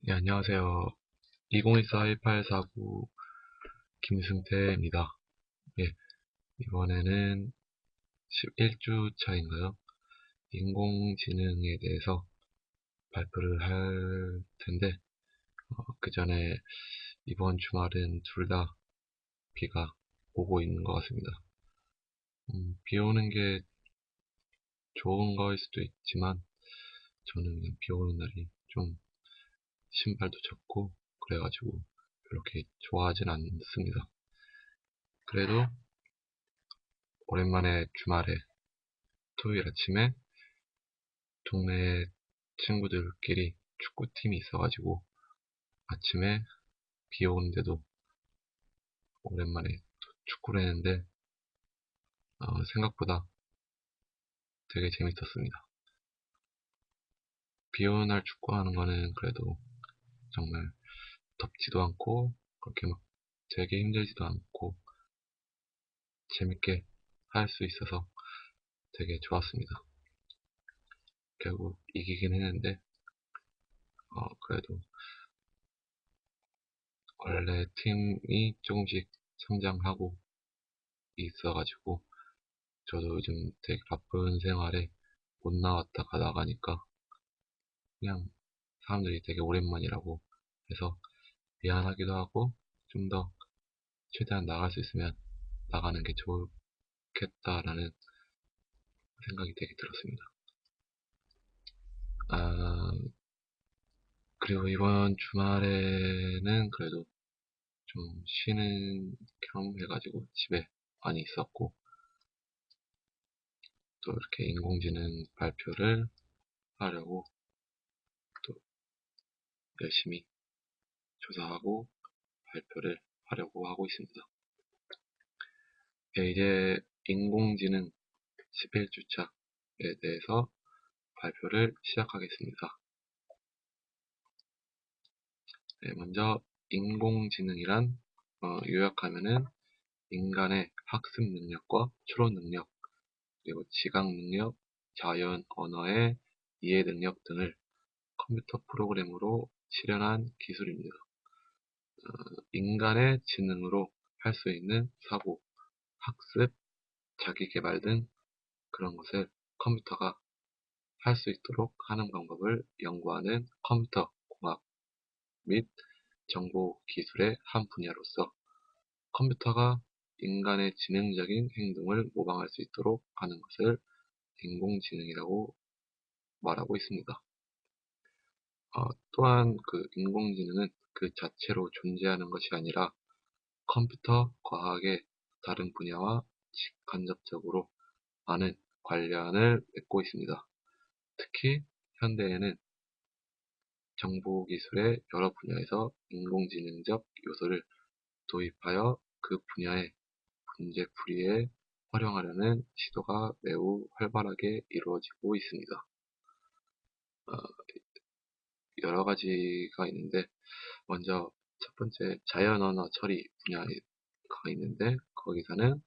네, 안녕하세요. 2024-1849 김승태입니다. 예, 이번에는 11주 차인가요? 인공지능에 대해서 발표를 할 텐데, 그 전에 이번 주말은 둘 다 비가 오고 있는 것 같습니다. 비 오는 게 좋은 거일 수도 있지만, 저는 그냥 비 오는 날이 좀 신발도 젖고, 그래가지고 그렇게 좋아하진 않습니다. 그래도 오랜만에 주말에 토요일 아침에 동네 친구들끼리 축구팀이 있어가지고 아침에 비 오는데도 오랜만에 또 축구를 했는데 생각보다 되게 재밌었습니다. 비 오는 날 축구하는 거는 그래도 정말 덥지도 않고 그렇게 막 되게 힘들지도 않고 재밌게 할 수 있어서 되게 좋았습니다. 결국 이기긴 했는데 그래도 원래 팀이 조금씩 성장하고 있어가지고 저도 요즘 되게 바쁜 생활에 못 나왔다가 나가니까 그냥 사람들이 되게 오랜만이라고 해서 미안하기도 하고 좀 더 최대한 나갈 수 있으면 나가는 게 좋겠다라는 생각이 되게 들었습니다. 아, 그리고 이번 주말에는 그래도 좀 쉬는 겸 해가지고 집에 많이 있었고 또 이렇게 인공지능 발표를 하려고 또 열심히 조사하고 발표를 하려고 하고 있습니다. 네, 이제 인공지능 11주차에 대해서 발표를 시작하겠습니다. 네, 먼저 인공지능이란 요약하면은 인간의 학습 능력과 추론 능력, 그리고 지각 능력, 자연 언어의 이해 능력 등을 컴퓨터 프로그램으로 실현한 기술입니다. 인간의 지능으로 할 수 있는 사고, 학습, 자기 개발 등 그런 것을 컴퓨터가 할 수 있도록 하는 방법을 연구하는 컴퓨터 공학 및 정보 기술의 한 분야로서 컴퓨터가 인간의 지능적인 행동을 모방할 수 있도록 하는 것을 인공지능이라고 말하고 있습니다. 또한 그 인공지능은 그 자체로 존재하는 것이 아니라 컴퓨터 과학의 다른 분야와 직간접적으로 많은 관련을 맺고 있습니다. 특히 현대에는 정보기술의 여러 분야에서 인공지능적 요소를 도입하여 그 분야의 문제풀이에 활용하려는 시도가 매우 활발하게 이루어지고 있습니다. 어, 여러 가지가 있는데 먼저 첫 번째 자연 언어 처리 분야가 있는데 거기서는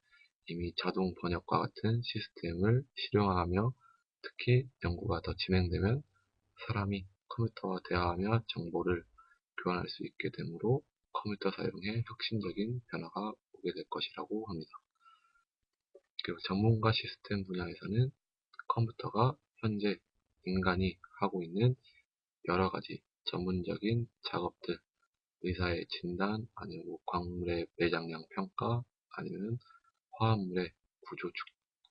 이미 자동 번역과 같은 시스템을 실용하며 특히 연구가 더 진행되면 사람이 컴퓨터와 대화하며 정보를 교환할 수 있게 되므로 컴퓨터 사용에 혁신적인 변화가 오게 될 것이라고 합니다. 그리고 전문가 시스템 분야에서는 컴퓨터가 현재 인간이 하고 있는 여러 가지 전문적인 작업들, 의사의 진단, 아니면 뭐 광물의 매장량 평가, 아니면 화합물의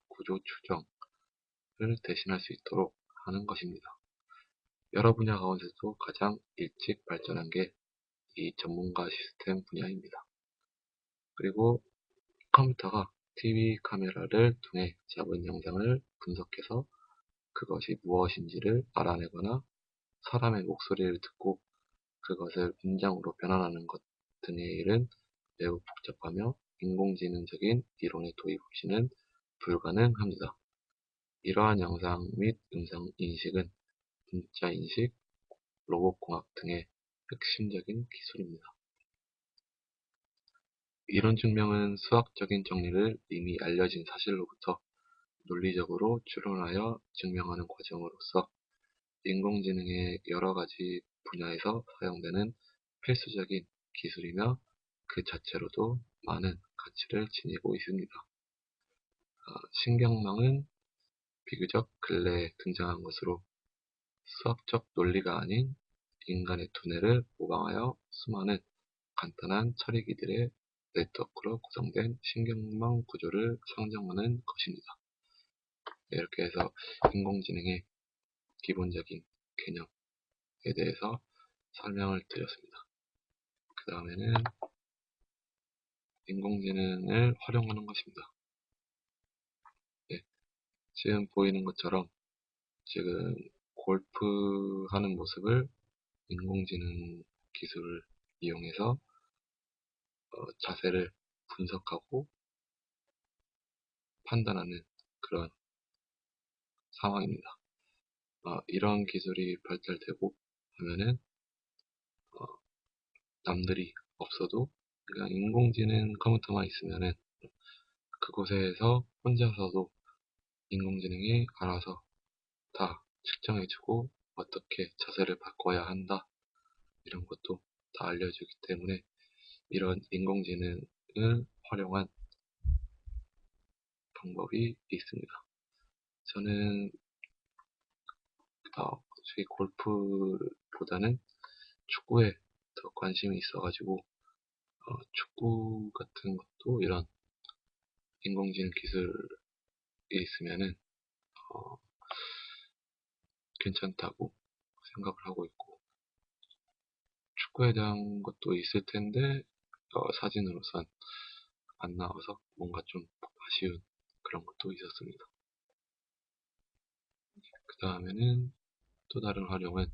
구조 추정을 대신할 수 있도록 하는 것입니다. 여러 분야 가운데서도 가장 일찍 발전한 게 이 전문가 시스템 분야입니다. 그리고 컴퓨터가 TV 카메라를 통해 잡은 영상을 분석해서 그것이 무엇인지를 알아내거나 사람의 목소리를 듣고 그것을 문장으로 변환하는 것 등의 일은 매우 복잡하며 인공지능적인 이론의 도입 없이는 불가능합니다. 이러한 영상 및 음성 인식은 문자 인식, 로봇 공학 등의 핵심적인 기술입니다. 이론 증명은 수학적인 정리를 이미 알려진 사실로부터 논리적으로 추론하여 증명하는 과정으로서 인공지능의 여러 가지 분야에서 사용되는 필수적인 기술이며 그 자체로도 많은 가치를 지니고 있습니다. 신경망은 비교적 근래에 등장한 것으로 수학적 논리가 아닌 인간의 두뇌를 모방하여 수많은 간단한 처리기들의 네트워크로 구성된 신경망 구조를 상정하는 것입니다. 이렇게 해서 인공지능의 기본적인 개념에 대해서 설명을 드렸습니다. 그 다음에는 인공지능을 활용하는 것입니다. 네, 지금 보이는 것처럼 지금 골프 하는 모습을 인공지능 기술을 이용해서 자세를 분석하고 판단하는 그런 상황입니다. 이런 기술이 발달되고 하면은 남들이 없어도 그냥 인공지능 컴퓨터만 있으면은 그곳에서 혼자서도 인공지능이 알아서 다 측정해주고 어떻게 자세를 바꿔야 한다 이런 것도 다 알려주기 때문에 이런 인공지능을 활용한 방법이 있습니다. 저는 솔직히 골프보다는 축구에 더 관심이 있어가지고 축구 같은 것도 이런 인공지능 기술이 있으면은 괜찮다고 생각을 하고 있고 축구에 대한 것도 있을 텐데 사진으로선 안 나와서 뭔가 좀 아쉬운 그런 것도 있었습니다. 그 다음에는 또 다른 활용은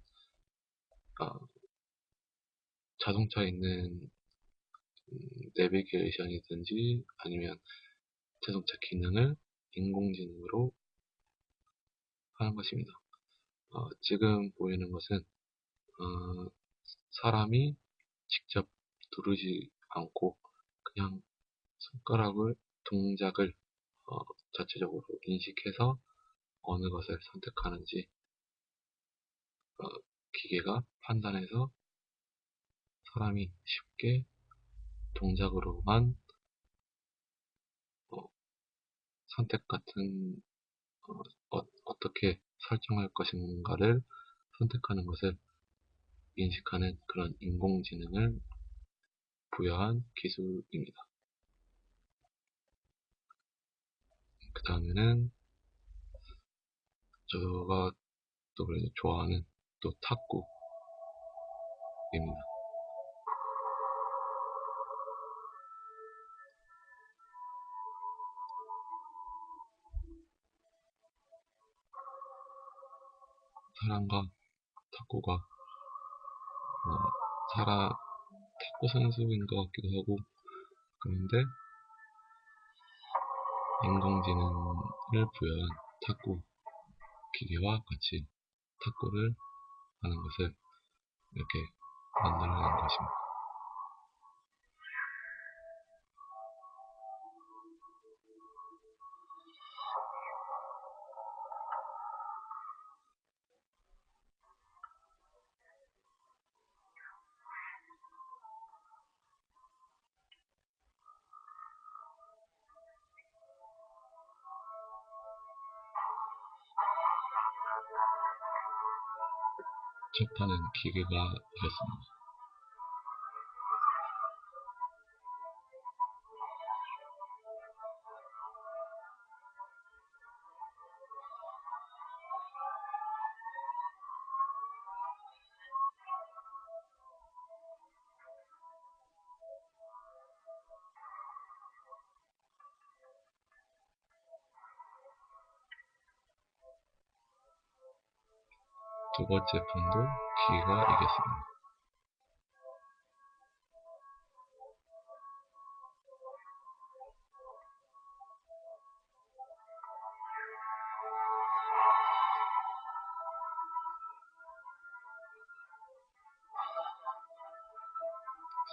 자동차에 있는 내비게이션이든지 아니면 자동차 기능을 인공지능으로 하는 것입니다. 지금 보이는 것은 사람이 직접 누르지 않고 그냥 손가락을 동작을 자체적으로 인식해서 어느 것을 선택하는지 기계가 판단해서 사람이 쉽게 동작으로만 선택 같은 어떻게 설정할 것인가를 선택하는 것을 인식하는 그런 인공지능을 부여한 기술입니다. 그 다음에는 제가 또 좋아하는 또 탁구입니다. 사람과 탁구가 탁구 선수인 것 같기도 하고 그런데 인공지능을 부여한 탁구 기계와 같이 탁구를 하는 것을 이렇게 만들어낸 것입니다. 첫 판은 기계가 이겼습니다. 두 번째 판도 기계가 이겼습니다.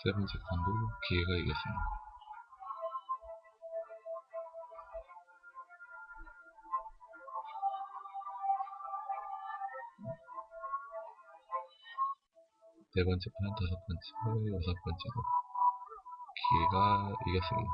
세 번째 판도 기계가 이겼습니다. 네 번째 판, 다섯 번째, 여섯 번째도 기계가 이겼습니다.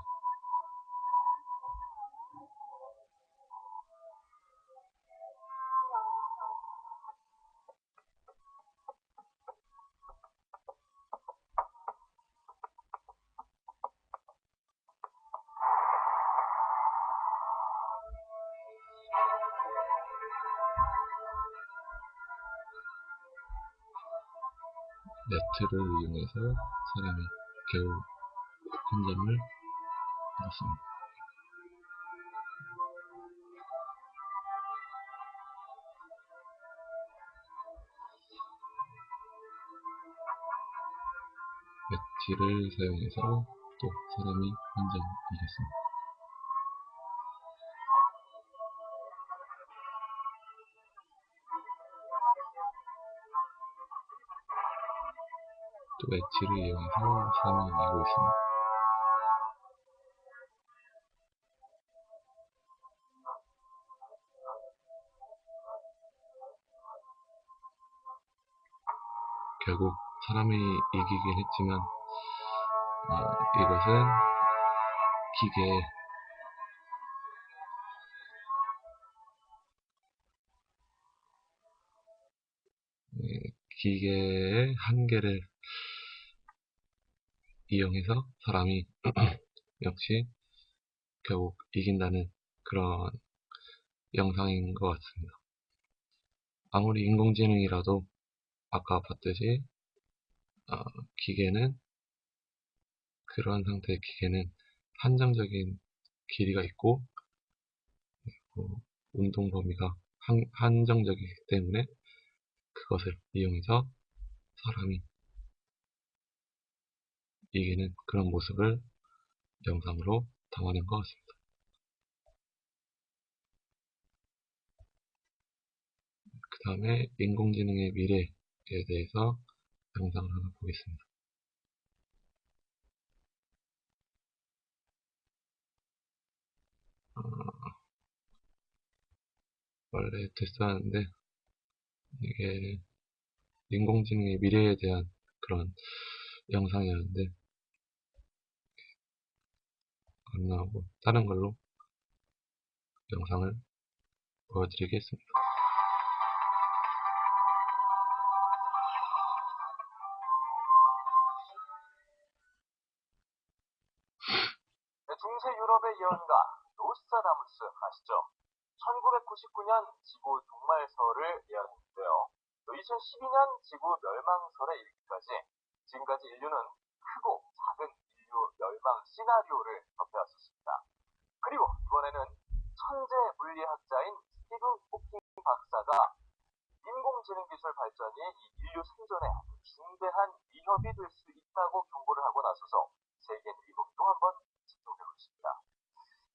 네트를 이용해서 사람이 겨우 한 점을 얻었습니다. 엣지를 사용해서 또 사람이 한 점 이겼습니다. 또 엣지를 이용해서 사람이 이기고 있습니다. 결국 사람이 이기긴 했지만 이것은 기계의 한계를 이용해서 사람이 역시 결국 이긴다는 그런 영상인 것 같습니다. 아무리 인공지능이라도 아까 봤듯이 기계는 그런 상태의 기계는 한정적인 길이가 있고 운동 범위가 한정적이기 때문에 그것을 이용해서 사람이 이기는 그런 모습을 영상으로 담아낸 것 같습니다. 그 다음에 인공지능의 미래에 대해서 영상을 하나 보겠습니다. 원래 테스트하는데 이게 인공지능의 미래에 대한 그런 영상이었는데 안 나오고 다른 걸로 영상을 보여드리겠습니다. 중세 유럽의 예언가 노스트라다무스 아시죠? 1999년 지구 종말설을 예언했는데요. 2012년 지구 멸망설에 이르기까지 지금까지 인류는 크고 작은 인류 멸망 시나리오를 접해왔었습니다. 그리고 이번에는 천재 물리학자인 스티븐 호킹 박사가 인공지능 기술 발전이 이 인류 생존에 아주 중대한 위협이 될 수 있다고 경고를 하고 나서서 세계 일곱 또 한 번 집중되고 있습니다.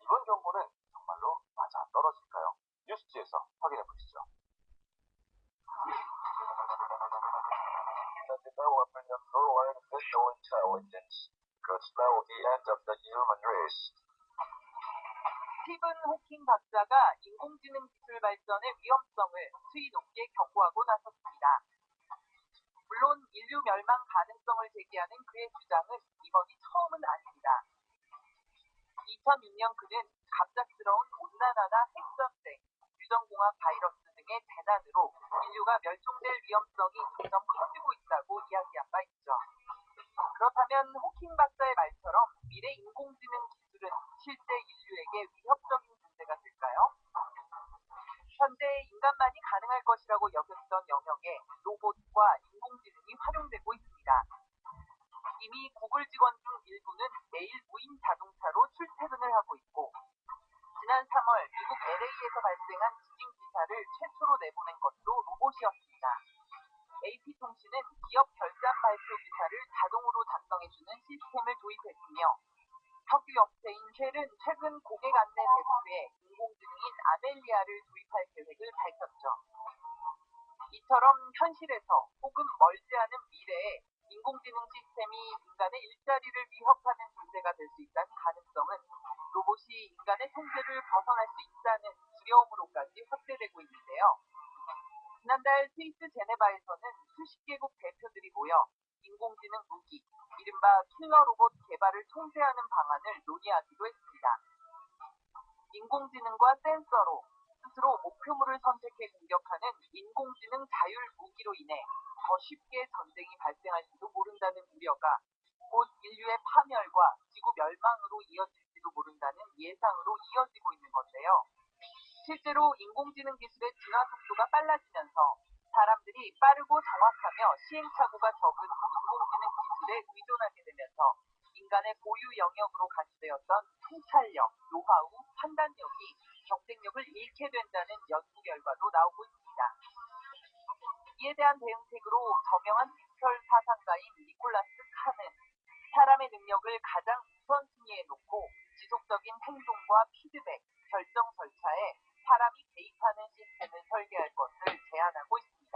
이번 경고는 정말로 맞아 떨어질까요? 뉴스지에서 확인해 보시죠. The development of low artificial intelligence could spell the end of the human race. 스티븐 호킹 박사가 인공지능 기술 발전의 위험성을 수위 높게 경고하고 나섰습니다. 물론 인류 멸망 가능성을 제기하는 그의 주장은 이번이 처음은 아닙니다. 2006년 그는 갑작스러운 온난화나 핵전쟁, 유전공학 바이러스 등의 재난으로 인류가 멸종될 위험성이 점점 커지고 있다고 이야기한 바 있죠. 그렇다면 호킹 박사의 말처럼 미래 인공지능 기술은 실제 인류에게 위협적인 존재가 될까요? 현재 인간만이 가능할 것이라고 여겼던 영역에 로봇과 인공지능이 활용되고 있습니다. 이미 구글 직원 중 일부는 매일 무인 자동차로 출퇴근을 하고 있고 지난 3월 미국 LA에서 발생한 지진 기사를 최초로 내보낸 것도 로봇이었습니다. AP통신은 기업 결산 발표 기사를 자동으로 작성해주는 시스템을 도입했으며 석유 업체인 쉘은 최근 고객 안내 데스크에 인공지능인 아멜리아를 도입할 계획을 밝혔죠. 이처럼 현실에서 혹은 멀지 않은 미래에 인공지능 시스템이 인간의 일자리를 위협하는 존재가 될 수 있다는 가능성은 로봇이 인간의 통제를 벗어날 수 있다는 두려움으로까지 확대되고 있는데요. 지난달 스위스 제네바에서는 수십 개국 대표들이 모여 인공지능 무기, 이른바 킬러 로봇 개발을 통제하는 방안을 논의하기도 했습니다. 인공지능과 센서로 스스로 목표물을 선택해 공격하는 인공지능 자율 무기로 인해 더 쉽게 전쟁이 발생할지도 모른다는 우려가 곧 인류의 파멸과 지구 멸망으로 이어질지도 모른다는 예상으로 이어지고 있는 건데요. 실제로 인공지능 기술의 진화 속도가 빨라지면서 사람들이 빠르고 정확하며 시행착오가 적은 인공지능 기술에 의존하게 되면서 인간의 고유 영역으로 가시되었던 통찰력, 노하우, 판단력이 경쟁력을 잃게 된다는 연구 결과도 나오고 있습니다. 이에 대한 대응책으로 저명한 디지털 사상가인 니콜라스 칸은 사람의 능력을 가장 우선순위에 놓고 지속적인 행동과 피드백, 결정 절차에 사람이 개입하는 시스템을 설계할 것을 제안하고 있습니다.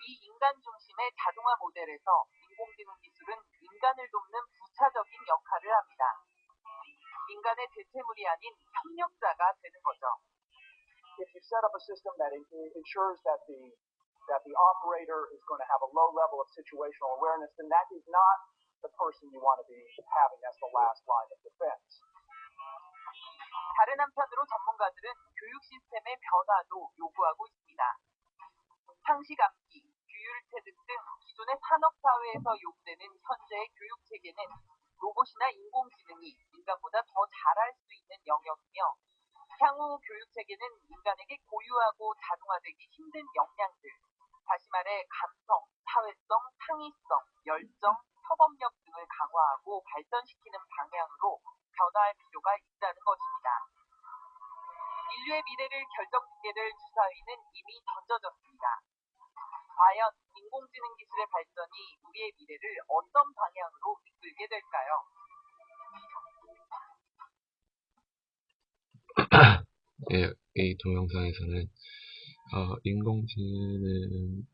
이 인간 중심의 자동화 모델에서 인공지능 기술은 인간을 돕는 부차적인 역할을 합니다. 인간의 대체물이 아닌 협력자가 되는 거죠. If you set up a system that ensures that the operator is going to have a low level of situational awareness, then that is not the person you want to be having as the last line of defense. 다른 한편으로 전문가들은 교육 시스템의 변화도 요구하고 있습니다. 상식 암기, 규율체득 등 기존의 산업사회에서 요구되는 현재의 교육 체계는 로봇이나 인공지능이 인간보다 더 잘할 수 있는 영역이며 향후 교육 체계는 인간에게 고유하고 자동화되기 힘든 역량들, 다시 말해 감성, 사회성, 창의성, 열정, 협업력 등을 강화하고 발전시키는 방향으로 변화할 필요가 있다는 것입니다. 인류의 미래를 결정짓게 될 주사위는 이미 던져졌습니다. 과연 인공지능 기술의 발전이 우리의 미래를 어떤 방향으로 이끌게 될까요? 예, 이 동영상에서는 인공지능의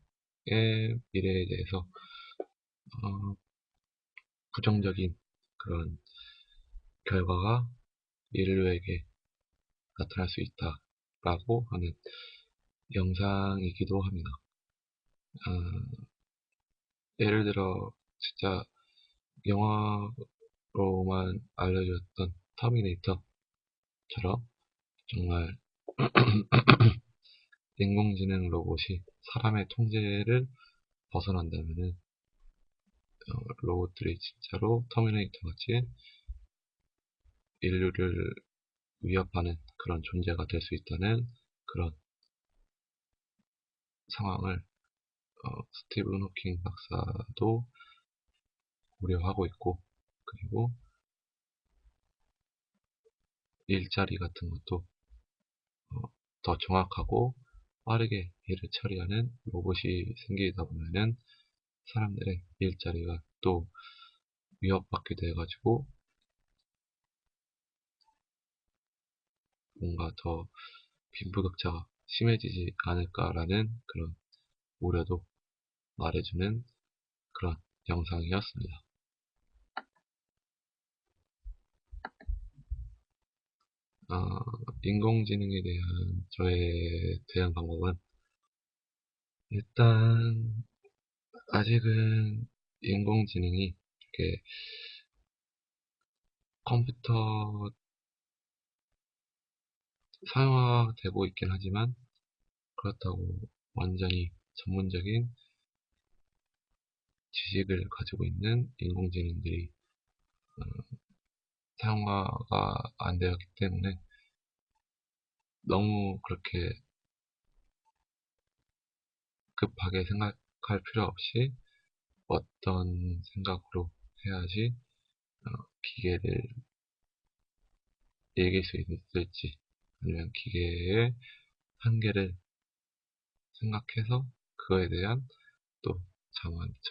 미래에 대해서 부정적인 그런 결과가 인류에게 나타날 수 있다라고 하는 영상이기도 합니다. 예를 들어 진짜 영화로만 알려졌던 터미네이터처럼 정말 인공지능 로봇이 사람의 통제를 벗어난다면은 로봇들이 진짜로 터미네이터 같이 인류를 위협하는 그런 존재가 될 수 있다는 그런 상황을 스티븐 호킹 박사도 우려하고 있고, 그리고 일자리 같은 것도 더 정확하고 빠르게 일을 처리하는 로봇이 생기다 보면은 사람들의 일자리가 또 위협받게 돼가지고 뭔가 더 빈부격차가 심해지지 않을까라는 그런 우려도 말해주는 그런 영상이었습니다. 인공지능에 대한 저의 대응 방법은 일단 아직은 인공지능이 이렇게 컴퓨터 사용되고 있긴 하지만 그렇다고 완전히 전문적인 지식을 가지고 있는 인공지능들이 사용화가 안 되었기 때문에 너무 그렇게 급하게 생각할 필요 없이 어떤 생각으로 해야지 기계를 이길 수 있을지, 아니면 기계의 한계를 생각해서 그거에 대한 또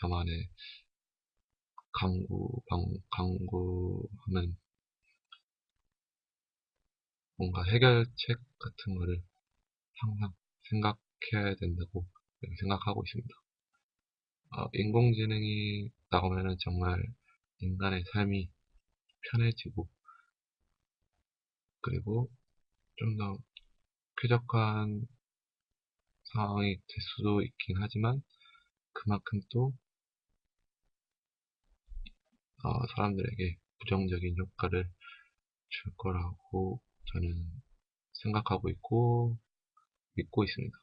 저만의 강구하는 뭔가 해결책 같은 거를 항상 생각해야 된다고 생각하고 있습니다. 인공지능이 나오면은 정말 인간의 삶이 편해지고, 그리고 좀 더 쾌적한 상황이 될 수도 있긴 하지만 그만큼 또 사람들에게 부정적인 효과를 줄 거라고 저는 생각하고 있고 믿고 있습니다.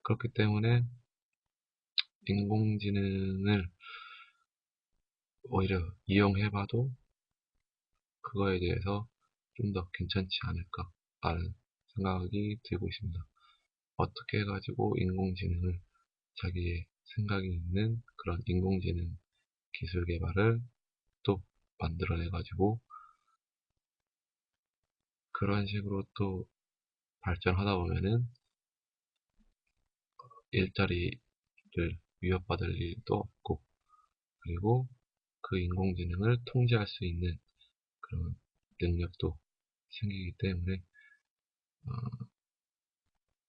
그렇기 때문에 인공지능을 오히려 이용해봐도 그거에 대해서 좀 더 괜찮지 않을까라는 생각이 들고 있습니다. 어떻게 해가지고 인공지능을 자기의 생각이 있는 그런 인공지능 기술 개발을 또 만들어내가지고 그런 식으로 또 발전하다 보면은 일자리를 위협받을 일도 없고 그리고 그 인공지능을 통제할 수 있는 그런 능력도 생기기 때문에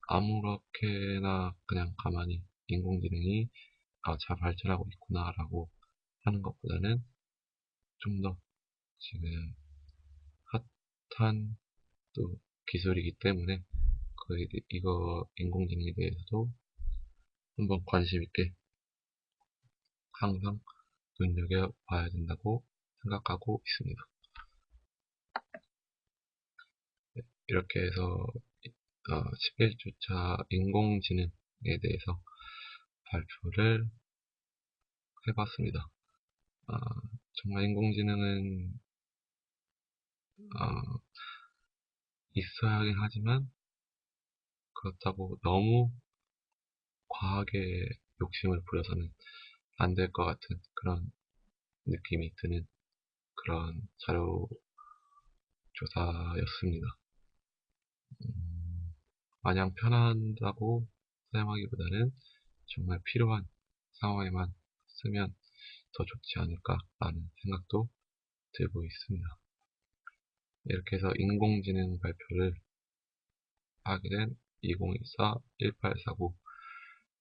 아무렇게나 그냥 가만히 인공지능이 잘 발전하고 있구나라고 하는 것보다는 좀 더 지금 핫한 또 기술이기 때문에 이거 인공지능에 대해서도 한번 관심 있게 항상 눈여겨봐야 된다고 생각하고 있습니다. 이렇게 해서 11주차 인공지능에 대해서 발표를 해봤습니다. 정말 인공지능은 있어야 하긴 하지만 그렇다고 너무 과하게 욕심을 부려서는 안 될 것 같은 그런 느낌이 드는 그런 자료 조사였습니다. 마냥 편한다고 사용하기보다는 정말 필요한 상황에만 쓰면 더 좋지 않을까라는 생각도 들고 있습니다. 이렇게 해서 인공지능 발표를 하게 된 2024-1849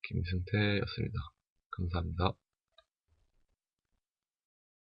김승태였습니다. 감사합니다.